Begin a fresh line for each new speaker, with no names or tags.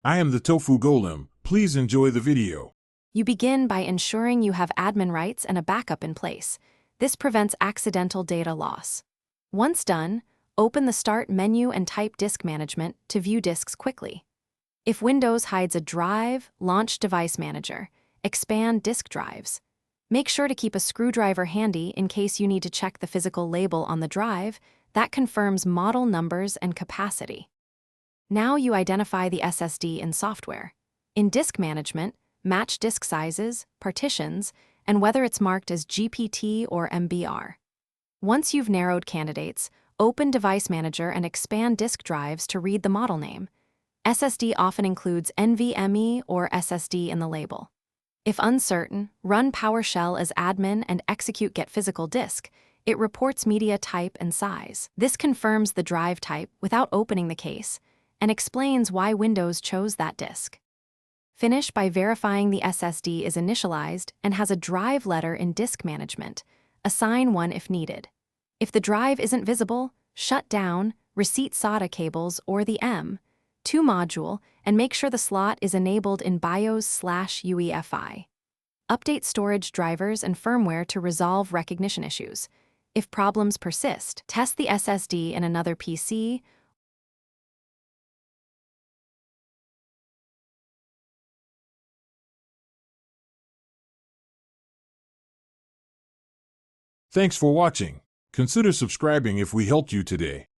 I am the Tofu Golem. Please enjoy the video.
You begin by ensuring you have admin rights and a backup in place. This prevents accidental data loss. Once done, open the Start menu and type Disk Management to view disks quickly. If Windows hides a drive, launch Device Manager. Expand disk drives. Make sure to keep a screwdriver handy in case you need to check the physical label on the drive. That confirms model numbers and capacity. Now you identify the SSD in software. In Disk Management, match disk sizes, partitions, and whether it's marked as GPT or MBR. Once you've narrowed candidates, open Device Manager and expand disk drives to read the model name. SSD often includes NVMe or SSD in the label. If uncertain, run PowerShell as admin and execute Get Physical Disk. It reports media type and size. This confirms the drive type without opening the case and explains why Windows chose that disk. Finish by verifying the SSD is initialized and has a drive letter in Disk Management. Assign one if needed. If the drive isn't visible, shut down receipt SATA cables or the M2 module and make sure the slot is enabled in BIOS/UEFI. Update storage drivers and firmware to resolve recognition issues. If problems persist, test the SSD in another PC.
Thanks for watching. Consider subscribing if we helped you today.